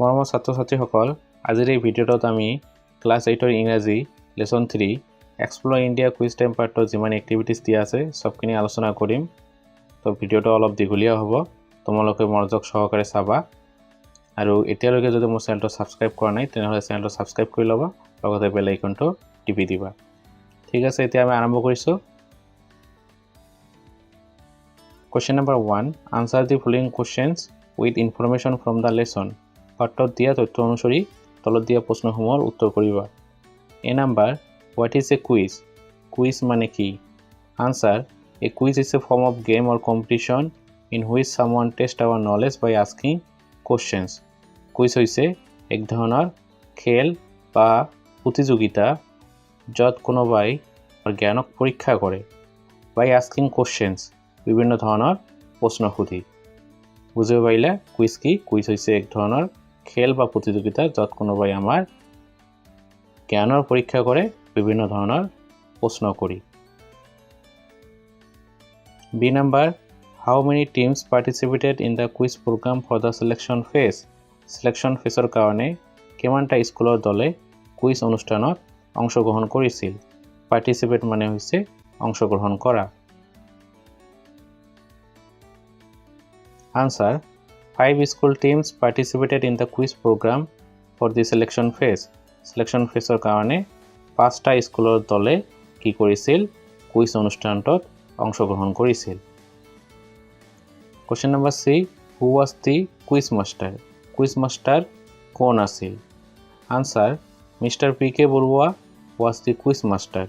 মৰমৰ ছাত্ৰ-ছাত্ৰীসকল, আজিৰ এই ভিডিঅ'টোত আমি ক্লাছ 8ৰ ইংৰাজী lesson 3 explore India quiz time পাৰ্টত যিমান এক্টিভিটিজ দিয়া আছে সবখিনি আলোচনা কৰিম। তো ভিডিঅ'টো অলপ দীঘলীয়া হ'ব, তোমালোকে মনোযোগ সহকাৰে চাবা। আৰু এতিয়ালৈকে যদি মোৰ চেনেলটো সাবস্ক্ৰাইব কৰা নাই তেনেহ'লে চেনেলটো সাবস্ক্ৰাইব কৰি ল'বা, লগতে বেল আইকনটো টিপি দিবা। ঠিক আছে, এতিয়া আমি আৰম্ভ কৰিছোঁ। Question number 1. Answer the following questions with information from the lesson. পাঠত দিয়া তথ্য অনুসৰি তলত দিয়া প্ৰশ্নসমূহৰ উত্তৰ কৰিবা। A number, what is a quiz? Quiz মানে কি? Answer, a quiz is a form of game or competition in which someone tests our knowledge by asking questions. Quiz হৈছে এক ধৰণৰ খেল বা প্ৰতিযোগিতা য'ত কোনোবাই জ্ঞানক পৰীক্ষা কৰে by asking questions, বিভিন্ন ধৰণৰ প্ৰশ্ন সুধি। বুজিব পাৰিলে কুইজ কি? কুইজ হৈছে এক ধৰণৰ খেল বা প্ৰতিযোগিতা য'ত কোনোবাই আমাৰ জ্ঞানৰ পৰীক্ষা কৰে বিভিন্ন ধৰণৰ প্ৰশ্ন কৰি। B number, how many teams participated in the quiz program for the selection phase? Selection phaseৰ কাৰণে কিমানটা স্কুলৰ দলে কুইজ অনুষ্ঠানত অংশগ্ৰহণ কৰিছিল? পাৰ্টিসিপেট মানে হৈছে অংশগ্ৰহণ কৰা। Answer, 5 school teams participated in the quiz program for the selection phase. Selection phaseৰ কাৰণে 5টা স্কুলৰ দলে কি কৰিছিল? কুইজ অনুষ্ঠানটোত অংশগ্ৰহণ কৰিছিল। Question number 3. Who was the quiz master? Quiz master কোন আছিল? Answer, Mr. P.K. Barua was the quiz master.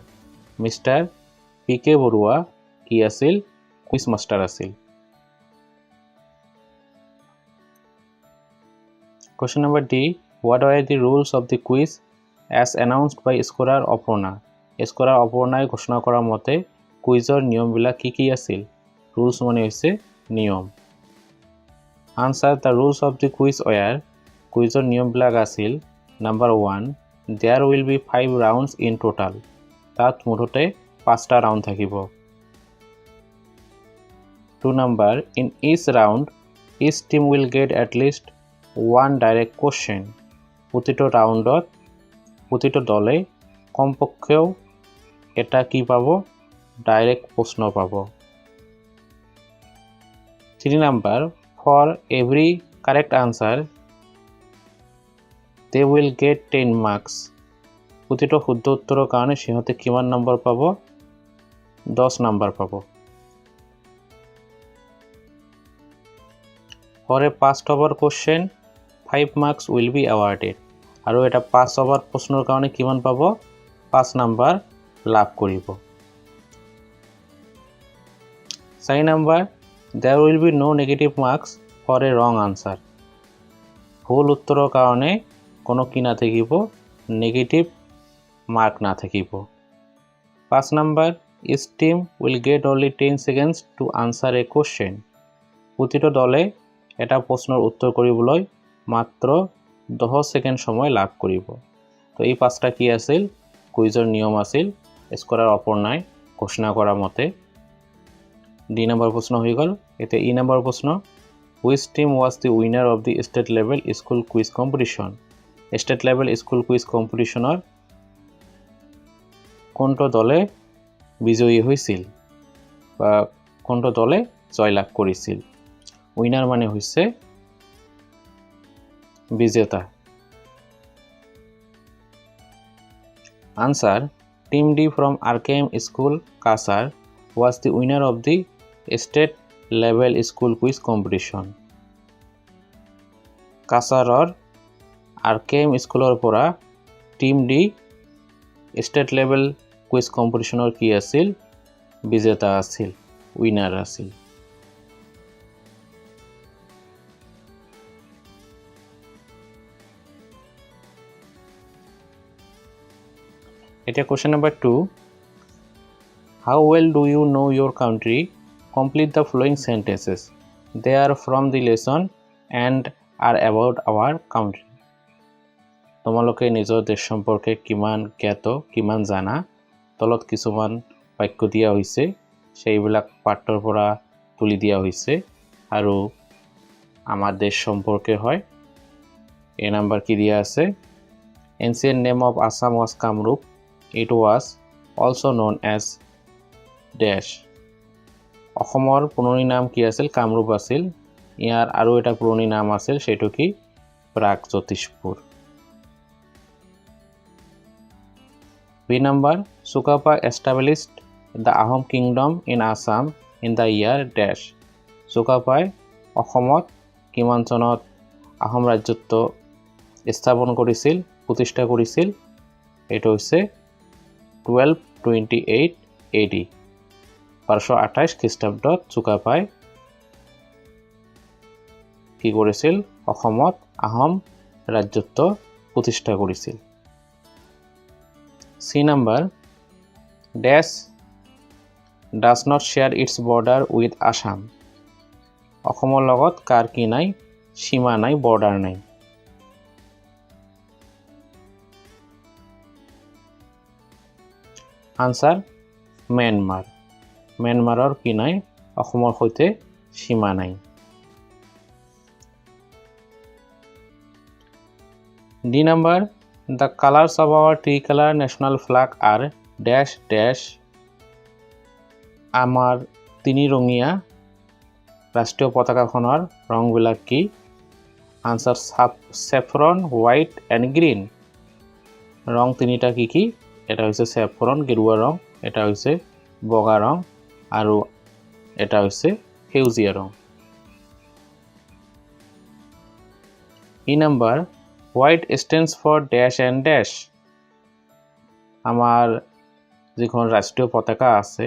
Mr. P.K. Barua কি আছিল? quiz master আছিল। Question number D. What were the rules of the quiz as announced by Scholar Aparna? Scholar Aparnai ঘোষণা কৰা মতে কুইজৰ নিয়মবিলাক কি আছিল? Rules মানে হৈছে নিয়ম। Answer, the rules of the quiz were, কুইজৰ নিয়মবিলাক আছিল Number 1. There will be 5 rounds in total. তাত মুঠতে 5টা ৰাউণ্ড থাকিব। 2 number, in each round, each team will get at least one direct question. প্ৰতিটো ৰাউণ্ডত প্ৰতিটো দলে কমপক্ষেও এটা কি পাব? ডাইৰেক্ট প্ৰশ্ন পাব। 3 number, for every correct answer they will get 10 marks. প্ৰতিটো শুদ্ধ উত্তৰৰ কাৰণে সিহঁতে কিমান নম্বৰ পাব? 10 নম্বৰ পাব। For a past over question, 5 marks will be awarded. আৰু এটা পাছ ওভাৰ প্ৰশ্নৰ কাৰণে কিমান পাব? 5 নম্বৰ লাভ কৰিব। 4 number, there will be no negative marks for a wrong answer. ভুল উত্তৰৰ কাৰণে কোনো কি না থাকিব? নেগেটিভ মাৰ্ক না থাকিব। 5 number, each team will get only 10 seconds to answer a question. প্ৰতিটো দলে এটা প্ৰশ্নৰ উত্তৰ কৰিবলৈ মাত্ৰ 10 ছেকেণ্ড সময় লাভ কৰিব। তো এই 5টা কি আছিল? কুইজৰ নিয়ম আছিল স্কলাৰ অপৰ্ণাই ঘোষণা কৰা মতে। ডি নম্বৰ প্ৰশ্ন হৈ গ'ল। এতিয়া ই নম্বৰ প্ৰশ্ন, which team was the winner of the state level school quiz competition? State level school quiz competitionৰ কোনটো দলে বিজয়ী হৈছিল বা কোনটো দলে জয়লাভ কৰিছিল? উইনাৰ মানে হৈছে বিজেতা। Answer, Team D from RKM School, Kasar was the winner of the state level school quiz competition. কাছাৰৰ RKM স্কুলৰ পৰা team the state level quiz কম্পিটিশ্যনৰ কি আছিল? বিজেতা আছিল, উইনাৰ আছিল। এতিয়া question number 2. How well do you know your country? Complete the following sentences. They are from the lesson and are about our country. তোমালোকে নিজৰ দেশ সম্পৰ্কে কিমান জ্ঞাত, কিমান জানা? তলত কিছুমান বাক্য দিয়া হৈছে, সেইবিলাক পাঠৰ পৰা তুলি দিয়া হৈছে আৰু আমাৰ দেশ সম্পৰ্কে হয়। A number কি দিয়া আছে ancient name of Assam was Kamrup. It was also known as dash. অসমৰ পুৰণি নাম কি আছিল কামৰূপ আছিল ইয়াৰ আৰু এটা পুৰণি নাম আছিল সেটো কি Pragjyotishpur B number Sukapa established the Ahom kingdom in Assam in the year dash. Sukapai অসমত কিমান চনত আহোম ৰাজত্ব স্থাপন কৰিছিল প্ৰতিষ্ঠা কৰিছিল এটা হৈছে 1228 AD 1228 খ্ৰীষ্টাব্দত চুকাপাই কি কৰিছিল অসমত আহোম ৰাজত্ব প্ৰতিষ্ঠা কৰিছিল C number dash does not share its border with Assam. অসমৰ লগত কাৰ কি নাই সীমা নাই বৰ্ডাৰ নাই আনসাৰ म्यांमार म्यांमाৰৰ কি নাই অসমৰ সৈতে সীমা নাই D number the colors of our tricolor national flag are dash dash আমাৰ তিনি ৰঙিয়া ৰাষ্ট্ৰীয় পতাকাখনৰ ৰংবিলাক কি answer saffron white and green ৰং তিনিটা কি কি এটা হৈছে saffron গেৰুৱা ৰং এটা হৈছে বগা ৰং আৰু এটা হৈছে সেউজীয়া ৰং E number white stands for dash and dash আমাৰ যিখন ৰাষ্ট্ৰীয় পতাকা আছে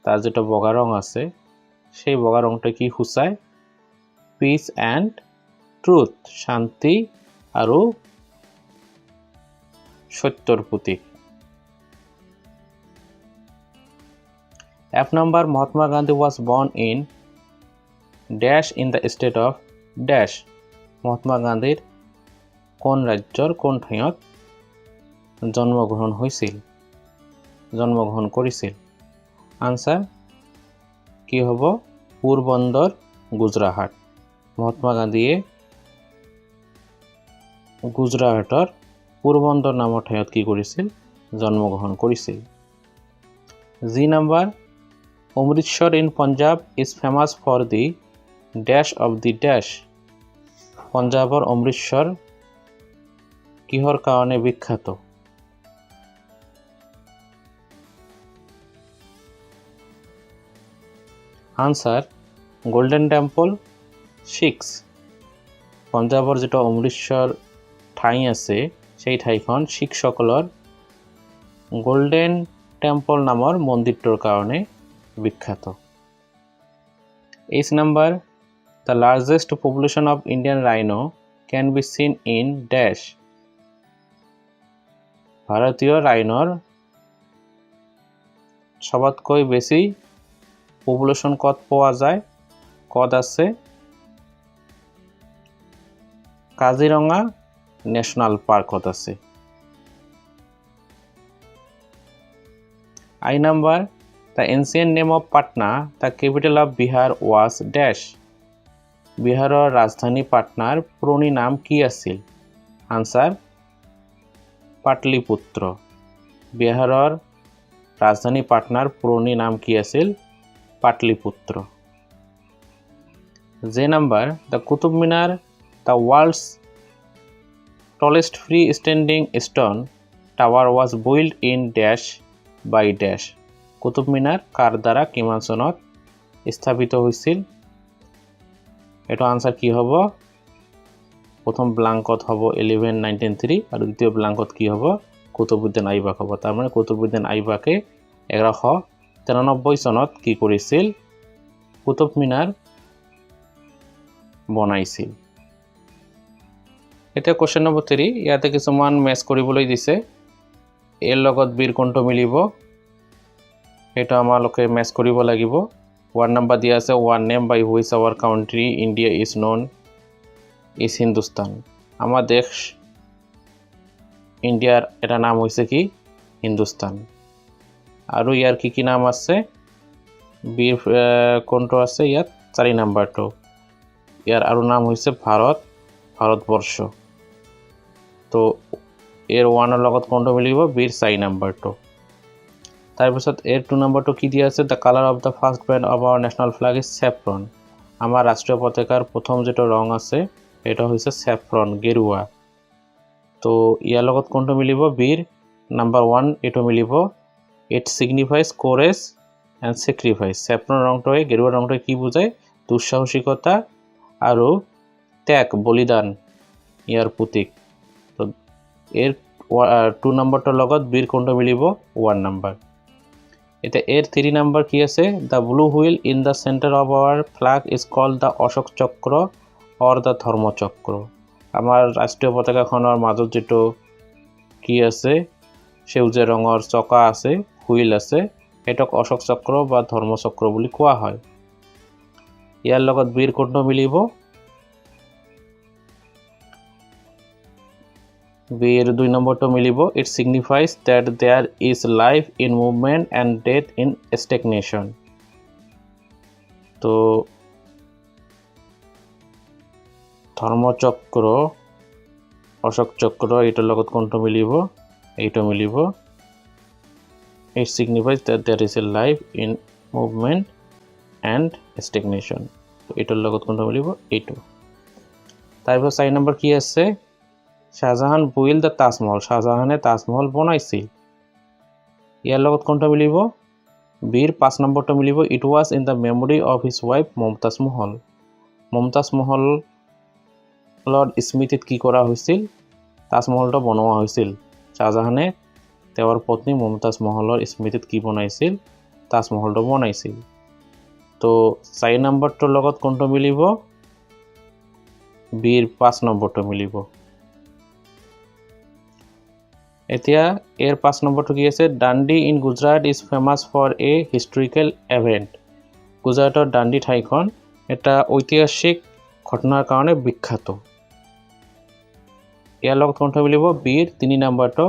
তাৰ যেটা বগা ৰং আছে সেই বগা ৰংটা কি সূচায় পিস এন্ড ট্ৰুথ শান্তি আৰু সত্যৰ প্ৰতীক F number Mahatma Gandhi was born in dash in the state of dash Mahatma Gandhiৰ কোন ৰাজ্যৰ কোন ঠাইত জন্মগ্ৰহণ হৈছিল জন্মগ্ৰহণ কৰিছিল আনসাৰ কি হ'ব পোৰবন্দৰ গুজৰাট মহাত্মা গান্ধীয়ে গুজৰাটৰ পোৰবন্দৰ নামৰ ঠাইত কি কৰিছিল জন্মগ্ৰহণ কৰিছিল G number Amritsar in Punjab is famous for the dash of the dash পঞ্জাবৰ অমৃতসৰ কিহৰ কাৰণে বিখ্যাত আনসাৰ গোল্ডেন টেম্পল শিখস পঞ্জাবৰ যেটা অমৃতসৰ ঠাই আছে সেই ঠাইখন শিখ সকলৰ গোল্ডেন টেম্পল নামৰ মন্দিৰটোৰ কাৰণে বিখ্যাত H number the largest population of Indian rhino can be seen in dash ভাৰতীয় ৰাইনৰ সবতকৈ বেছি পপুলেশন কত পোৱা যায় কত আছে কাজিৰঙা ন্যাশনাল পার্কত আছে I number the ancient name of Patna the capital of Bihar was dash বিহাৰৰ ৰাজধানী পাটনাৰ পুৰণি নাম কি আছিল আনসাৰ পাটলিপুত্ৰ বিহাৰৰ ৰাজধানী পাটনাৰ পুৰণি নাম কি আছিল Pataliputra J number the Qutub Minar the world's tallest free-standing stone tower was built in dash by dash Qutub Minar কার দ্বারা কিমান চনত স্থাপিত হৈছিল এটা আনসার কি হ'ব প্রথম ব্ল্যাঙ্কত হ'ব 1193 আৰু দ্বিতীয় ব্ল্যাঙ্কত কি হ'ব কুতুবউদ্দিন আইবাক হ'ব তাৰ মানে কুতুবউদ্দিন আইবাকে 1193 চনত কি কৰিছিল কুতুব মিনাৰ বনাইছিল এটা কোশ্চেন নম্বৰ 3 ইয়াতে কিছুমান মেচ কৰিবলৈ দিছে এৰ লগত বিৰ কোনটো মিলিব এটা আমালোকে মেচ কৰিব লাগিব one number দিয়া আছে one name by which our country India is known is Hindustan আমাৰ দেশ ইন্ডিয়াৰ এটা নাম হৈছে কি হিন্দুস্তান আৰু ইয়াৰ কি নাম আছে বিৰ কোনটো আছে ইয়াত 4 নম্বৰটো ইয়াৰ আৰু নাম হৈছে ভাৰতবৰ্ষ তো এৰ 1 এৰ লগত কোনটো মিলিব বিৰ 4 নম্বৰটো তাৰপিছত এৰ 2 নম্বৰটো কি দিয়া আছে the colour of the first band of our national flag is saffron আমাৰ ৰাষ্ট্ৰীয় পতাকাৰ প্ৰথম যেটো ৰং আছে এটা হৈছে স্যাফৰন গেৰুৱা তো ইয়াৰ লগত কোনটো মিলিব বিৰ নাম্বাৰ 1 এটো মিলিব ইট সিগনিফাইজ কোৰেজ এন্ড স্যাক্ৰিফাইস স্যাফৰন ৰংটোৱে গেৰুৱা ৰংটোৱে কি বুজায় দুঃসাহসিকতা আৰু ত্যাগ বলিদান ইয়াৰ প্ৰতীক তো এৰ 2 নম্বৰটোৰ লগত বিৰ কোনটো মিলিব 1 নম্বৰ এটা এৰ 3 নম্বৰ কি আছে the blue wheel in the centre of our flag is called the Ashoka Chakra or the ধৰ্মচক্ৰ আমাৰ ৰাষ্ট্ৰীয় পতাকাখনৰ মাজত যেটো কি আছে সেউজীয়া ৰঙৰ চকা আছে হুইল আছে এটক অশোক চক্ৰ বা ধৰ্মচক্ৰ বুলি কোৱা হয় ইয়াৰ লগত বিৰ কোনটো মিলিব বিৰ 2 নম্বৰটো মিলিব it signifies that there is life in movement and death in stagnation তো ধর্মচক্র অশোক চক্র এটার লগত কোনটো মিলিব এইটো মিলিব it signifies that there is a life in movement and stagnation তো এটার লগত কোনটো মিলিব এইটো তারপর 4 নম্বৰ কি আছে শাহজাহান বুইল দ্য তাজমহল শাহজাহানে তাজমহল বনাইছিল ইয়াৰ লগত কোনটো মিলিব বিৰ 5 নম্বৰটো মিলিব it was in the memory of his wife Mumtaz মহলৰ স্মৃতিত কি কৰা হৈছিল তাজমহলটো বনোৱা হৈছিল শাহজাহানে তেওঁৰ পত্নী মমতাজ মহলৰ স্মৃতিত কি বনাইছিল তাজমহলটো বনাইছিল তো 4 নম্বৰটোৰ লগত কোনটো মিলিব বিৰ 5 নম্বৰটো মিলিব এতিয়া এৰ 5 নম্বৰটো কি আছে Dandi in Gujarat is famous for a historical event গুজৰাটৰ ডান্ডি ঠাইখন এটা ঐতিহাসিক ঘটনাৰ কাৰণে বিখ্যাত ইয়াৰ লগত কোনটো মিলিব বিৰ 3 নম্বৰটো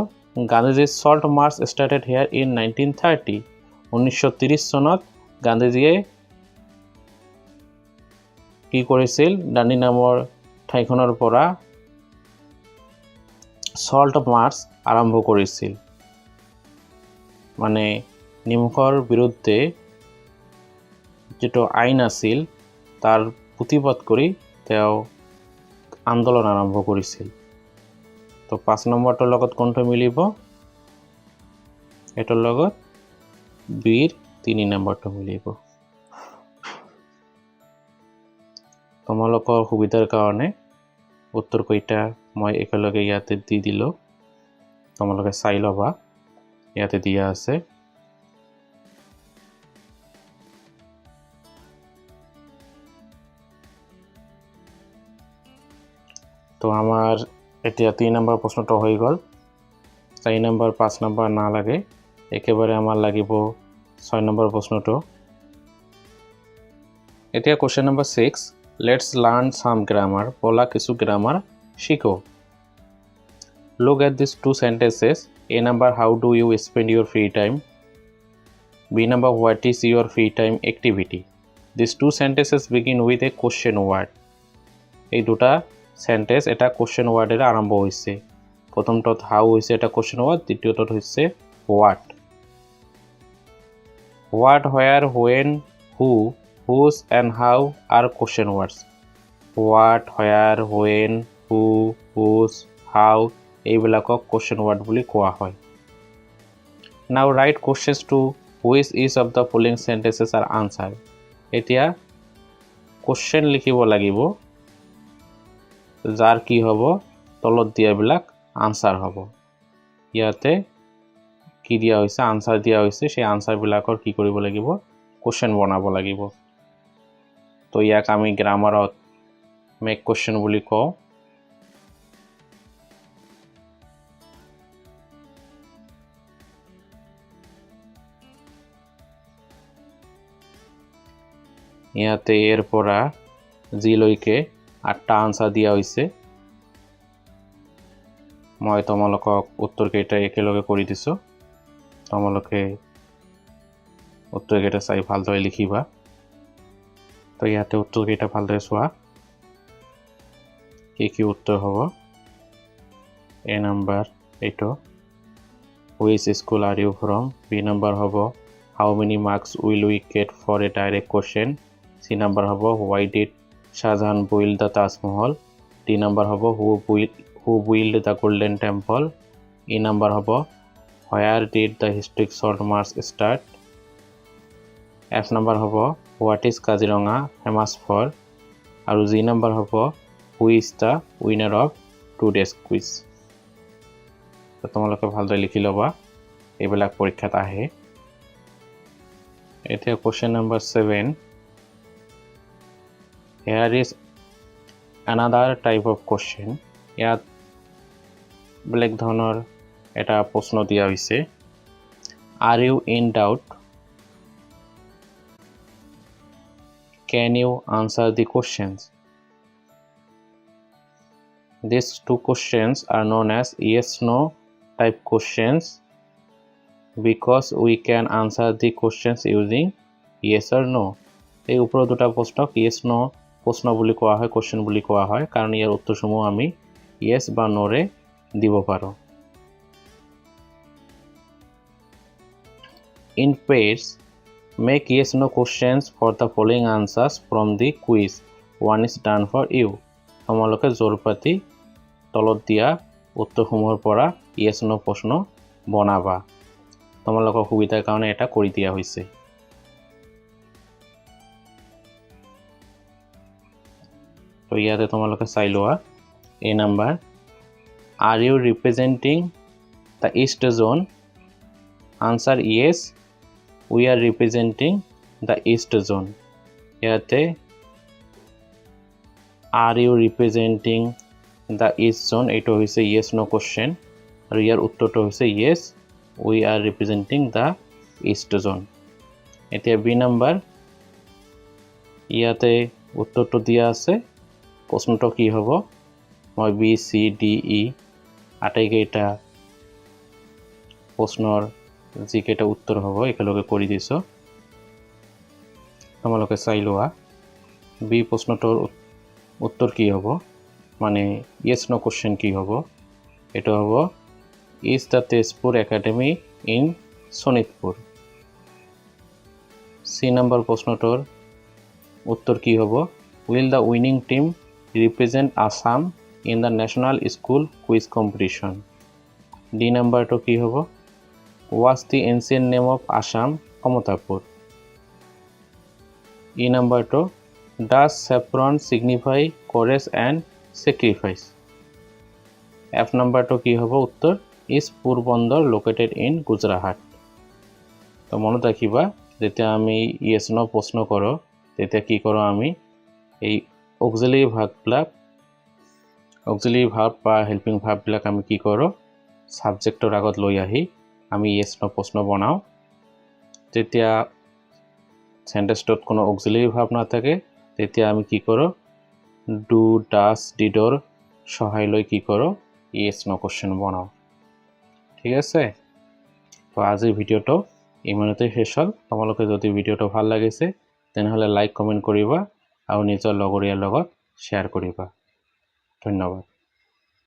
Gandhiji salt march started here in 1930 1930 চনত গান্ধীজিয়ে কি কৰিছিল ডান্ডি নামৰ ঠাইখনৰ পৰা সল্ট মাৰ্চ আৰম্ভ কৰিছিল মানে নিমখৰ বিৰুদ্ধে যেটো আইন আছিল তাৰ প্ৰতিবাদ কৰি তেওঁ আন্দোলন আৰম্ভ কৰিছিল তো 5 নম্বৰটোৰ লগত কোনটো মিলিব এটোৰ লগত বিৰ 3 নম্বৰটো মিলিব তোমালোকৰ সুবিধাৰ কাৰণে উত্তৰ কইটা মই একেলগে ইয়াতে দি দিলো তোমালোকে চাই লবা ইয়াতে দিয়া আছে তো আমার এতিয়া 3 নম্বৰ প্ৰশ্নটো হৈ গল 4 নম্বৰ 5 নম্বৰ না লাগে একেবাৰে আমাৰ লাগিব 6 নম্বৰ প্ৰশ্নটো এতিয়া question number 6 let's learn sum grammar বলা কিছু গ্রামার শিখো Look at these two sentences. A number, how do you spend your free time? B number, what is your free time activity? These two sentences begin with a question word. এই দুটা sentence এটা question ওয়ার্ডের আরম্ভ হইছে প্রথমটা হাউ হইছে এটা question word দ্বিতীয়টা হইছে what where when who whose and how are question words what where when who whose how এইবিলাকক কোশ্চেন ওয়ার্ড বুলি কোৱা হয় now write questions to which is of the following sentences are answer এতিয়া question লিখিব লাগিব যার কি হব তলত দিয়াবিলাক আনসার হব ইয়াতে কি দিয়া হৈছে আনসার দিয়া হৈছে সেই আনসার বিলাকৰ কি কৰিব লাগিব কোশ্চেন বনাব লাগিব তো ইয়াক আমি গ্ৰামাৰত মেক কোশ্চেন বুলি কওঁ ইয়াতে এৰ পৰা জিলৈকে 8টা আনসাৰ দিয়া হৈছে মই তোমালোকক উত্তৰ কেইটা একেলগে কৰি দিছো তোমালোকে উত্তৰ কেইটা চাই ভালদৰে লিখিবা তো ইয়াতে উত্তৰ কেইটা ভালদৰে চোৱা কি উত্তৰ হ'ব A number এইটো which school are you from B number হ'ব how many marks will we get for a direct question C number হ'ব why did Shahjahan build the Taj Mahal D number হ'ব who built the Golden Temple E number হ'ব where did the historic salt march start F number হ'ব what is Kaziranga famous for আৰু G number হ'ব who is the winner of today's quiz তোমালোকে ভালদৰে লিখি লবা এইবিলাক পৰীক্ষাত আহে এতিয়া question number 7 here is another type of question ইয়াত বেলেগ ধৰণৰ এটা প্ৰশ্ন দিয়া হৈছে are you in doubt can you answer the questions these two questions are known as yes no type questions because we can answer the questions using yes or no এই ওপৰৰ দুটা প্ৰশ্নক yes no প্ৰশ্ন বুলি কোৱা হয় question বুলি কোৱা হয় কাৰণ ইয়াৰ উত্তৰসমূহ আমি yes বা no ৰে দিব পাৰো in pairs make yes no questions for the following answers from the quiz one is done for you তোমালোকে জোৰপাতি তলত দিয়া উত্তৰসমূহৰ পৰা yes no প্ৰশ্ন বনাবা তোমালোকৰ সুবিধাৰ কাৰণে এটা কৰি দিয়া হৈছে তো ইয়াতে তোমালোকে চাই লোৱা A number are you representing the east zone answer yes we are representing the east zone ইয়াতে are you representing the east zone এইটো হৈছে yes no question আৰু ইয়াৰ উত্তৰটো হৈছে yes we are representing the east zone এতিয়া B number ইয়াতে উত্তৰটো দিয়া আছে প্ৰশ্নটো কি হ'ব মই B C D E আটাইকেইটা প্ৰশ্নৰ যিকেইটা উত্তৰ হ'ব একেলগে কৰি দিছো তোমালোকে চাই লোৱা বি প্ৰশ্নটোৰ উত্তৰ কি হ'ব মানে yes no question কি হ'ব এটা হ'ব is the Tezpur Academy in Sonitpur C number প্ৰশ্নটোৰ উত্তৰ কি হ'ব will the winning team represent Assam in the national school quiz competition D number to কি হ'ব what's the ancient name of Assam Kamotapur E number 2 does saffron signify courage and sacrifice F number 2 কি হ'ব উত্তৰ is Porbandar located in Gujarat তো মনত ৰাখিবা যেতিয়া আমি yes no প্ৰশ্ন কৰো তেতিয়া কি কৰো আমি এই auxiliary verb বা helping verb বিলাক আমি কি কৰো সাবজেক্টৰ আগত লৈ আহি আমি yes no প্ৰশ্ন বনাও যেতিয়া সেন্টেন্সটোত কোনো auxiliary verb না থাকে তেতিয়া আমি কি কৰো do does did or সহায় লৈ কি কৰো yes no question বনাও ঠিক আছে তো আজিৰ ভিডিওটো ইমানতে শেষ হ'ল তোমালোকে যদি ভিডিওটো ভাল লাগিছে তেনেহলে লাইক কমেন্ট কৰিবা আৰু নিজৰ লগৰীয়াৰ লগত শেয়াৰ কৰিবা ধন্যবাদ